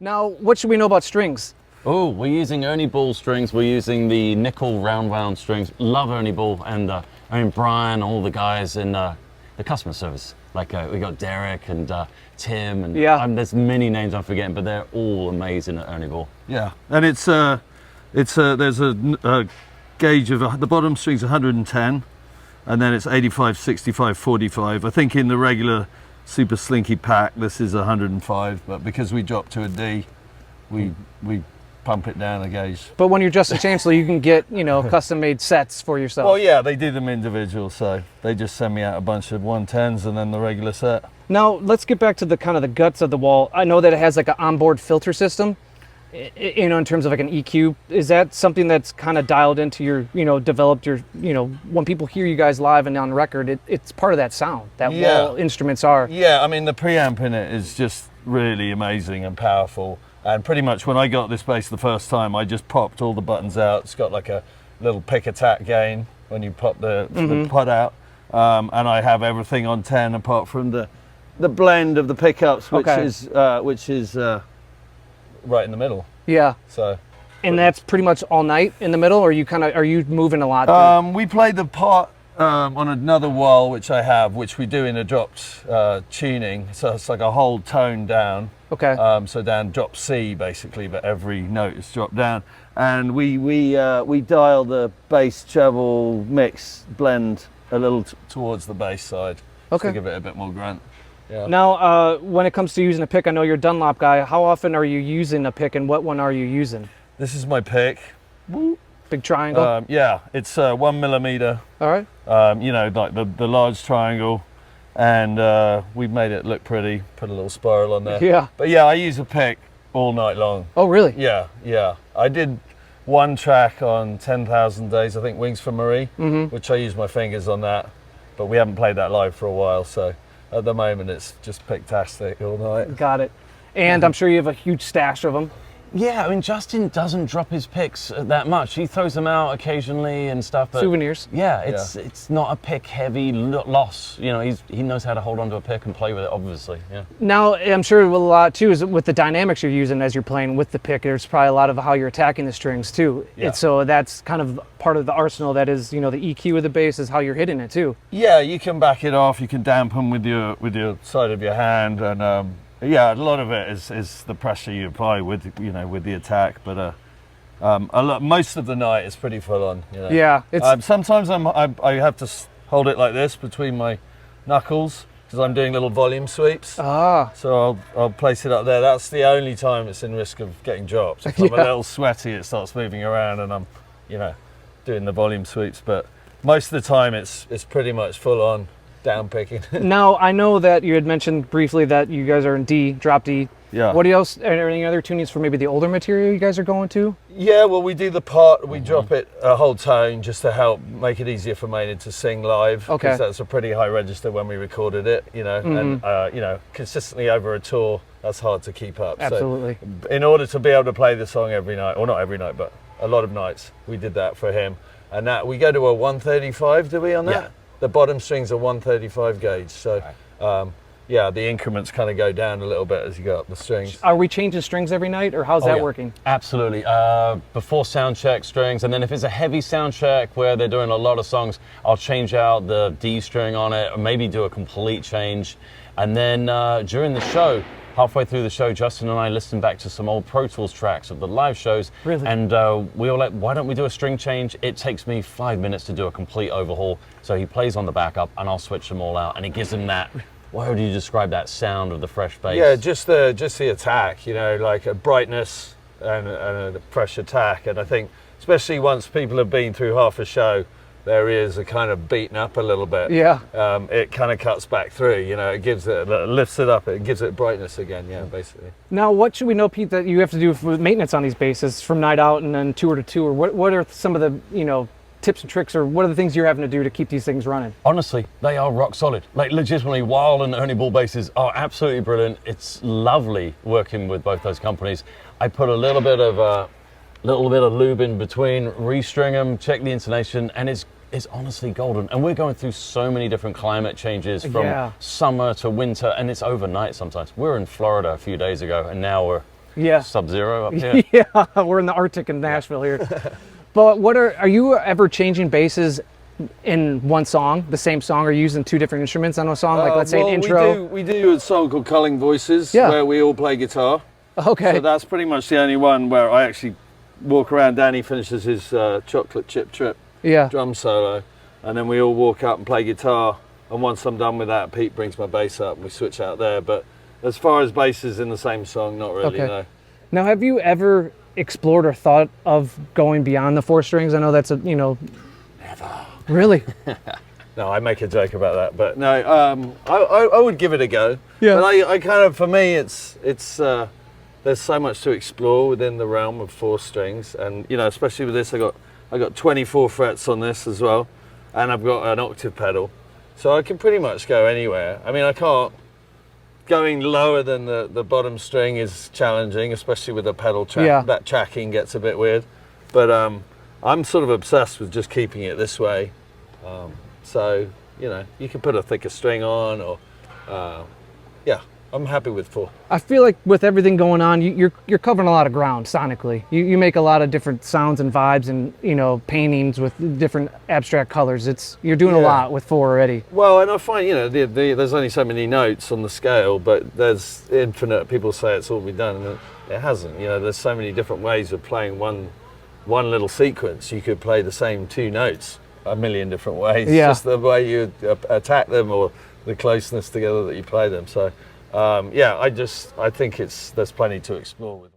Now, what should we know about strings? Oh, we're using Ernie Ball strings. We're using the nickel round wound strings. Love Ernie Ball and Brian, all the guys in the customer service. Like we got Derek and Tim and there's many names I'm forgetting, but they're all amazing at Ernie Ball. Yeah, and there's a gauge of the bottom string's 110, and then it's 85, 65, 45. I think in the regular super slinky pack this is 105, but because we dropped to a D, we pump it down a gauge. But when you're Justin Chancellor, you can get, custom-made sets for yourself. Well, yeah, they do them individual, so they just send me out a bunch of 110s and then the regular set. Now, let's get back to the kind of the guts of the wall. I know that it has like an onboard filter system, in terms of like an EQ. Is that something that's kind of dialed into your, developed your, when people hear you guys live and on record, it's part of that sound that wall instruments are? Yeah, I mean, the preamp in it is just really amazing and powerful. And pretty much when I got this bass the first time, I just popped all the buttons out. It's got like a little pick attack gain when you pop the pot out. And I have everything on 10 apart from the blend of the pickups, which is right in the middle. Yeah. So. And that's pretty much all night in the middle, or are you moving a lot? We played the part on another wall, which I have, which we do in a dropped tuning. So it's like a whole tone down. Okay. So down drop C basically, but every note is dropped down, and we dial the bass treble mix blend a little towards the bass side. Okay. To give it a bit more grunt. Yeah. Now, when it comes to using a pick, I know you're a Dunlop guy. How often are you using a pick, and what one are you using? This is my pick. Big triangle. Yeah, it's 1 millimeter. All right. Like the large triangle. And we've made it look pretty, put a little spiral on there. Yeah. But yeah, I use a pick all night long. Oh, really? Yeah. I did one track on 10,000 Days, I think, Wings for Marie, which I used my fingers on that. But we haven't played that live for a while, so at the moment it's just picktastic all night. Got it. And I'm sure you have a huge stash of them. Yeah, I mean, Justin doesn't drop his picks that much. He throws them out occasionally and stuff. But souvenirs. Yeah, it's not a pick-heavy loss. He knows how to hold on to a pick and play with it, obviously. Yeah. Now, I'm sure with a lot, too, is with the dynamics you're using as you're playing with the pick, there's probably a lot of how you're attacking the strings, too. Yeah. So that's kind of part of the arsenal that is, the EQ of the bass is how you're hitting it, too. Yeah, you can back it off. You can dampen with your side of your hand, and yeah, a lot of it is the pressure you apply with the attack, but most of the night it's pretty full on. Yeah, it's sometimes I have to hold it like this between my knuckles because I'm doing little volume sweeps. So I'll place it up there. That's the only time it's in risk of getting dropped. If I'm a little sweaty, it starts moving around, and I'm doing the volume sweeps. But most of the time it's pretty much full on. Down picking. Now, I know that you had mentioned briefly that you guys are in D, drop D. Yeah. What else, are there any other tunings for maybe the older material you guys are going to? Yeah, well, we do the part, we drop it a whole tone just to help make it easier for Maynard to sing live. Okay. Because that's a pretty high register when we recorded it, and, consistently over a tour, that's hard to keep up. Absolutely. So in order to be able to play the song every night, or not every night, but a lot of nights, we did that for him. And that, we go to a 135, do we, on that? Yeah. The bottom string's a 135 gauge, so the increments kind of go down a little bit as you go up the strings. Are we changing strings every night, or how's that working? Absolutely. Before sound check strings, and then if it's a heavy sound check where they're doing a lot of songs, I'll change out the D string on it, or maybe do a complete change. And then during the show, halfway through the show, Justin and I listened back to some old Pro Tools tracks of the live shows. Really? And we were like, why don't we do a string change? It takes me 5 minutes to do a complete overhaul. So he plays on the backup, and I'll switch them all out. And it gives him that, why would you describe that sound of the fresh bass? Yeah, just the attack, like a brightness and a fresh attack. And I think, especially once people have been through half a show, their ears are kind of beaten up a little bit. Yeah. It kind of cuts back through, it gives it, lifts it up, it gives it brightness again, basically. Now, what should we know, Pete, that you have to do with maintenance on these basses from night out and then tour to tour? What are some of the, tips and tricks, or what are the things you're having to do to keep these things running? Honestly, they are rock solid. Like, legitimately, Wild and Ernie Ball basses are absolutely brilliant. It's lovely working with both those companies. I put a little bit of lube in between, restring them, check the intonation, and it's honestly golden. And we're going through so many different climate changes from summer to winter, and it's overnight sometimes. We were in Florida a few days ago, and now we're Yeah. Sub-zero up here. Yeah, we're in the Arctic in Nashville here. But are you ever changing basses in one song, the same song, or using two different instruments on a song? Like, let's say an intro. We do a song called Culling Voices, Yeah. where we all play guitar. Okay. So that's pretty much the only one where I actually walk around. Danny finishes his Chocolate Chip Trip Yeah. drum solo, and then we all walk up and play guitar. And once I'm done with that, Pete brings my bass up and we switch out there. But as far as basses in the same song, not really, Okay. no. Now, have you ever explored or thought of going beyond the four strings? I know that's Never. Really? No, I make a joke about that, but no, I would give it a go. Yeah. But I kind of, for me, it's there's so much to explore within the realm of four strings, and especially with this, I got 24 frets on this as well, and I've got an octave pedal, so I can pretty much go anywhere. I mean, I can't. Going lower than the bottom string is challenging, especially with the pedal track. Yeah. That tracking gets a bit weird, but I'm sort of obsessed with just keeping it this way. So you can put a thicker string on, or yeah, I'm happy with four. I feel like with everything going on, you're covering a lot of ground sonically. You make a lot of different sounds and vibes, and paintings with different abstract colors. You're doing a Yeah. lot with four already. Well, and I find there's only so many notes on the scale, but there's infinite. People say it's all been done, and it hasn't. There's so many different ways of playing one little sequence. You could play the same two notes a million different ways. Yeah. Just the way you attack them, or the closeness together that you play them. So, I think there's plenty to explore with.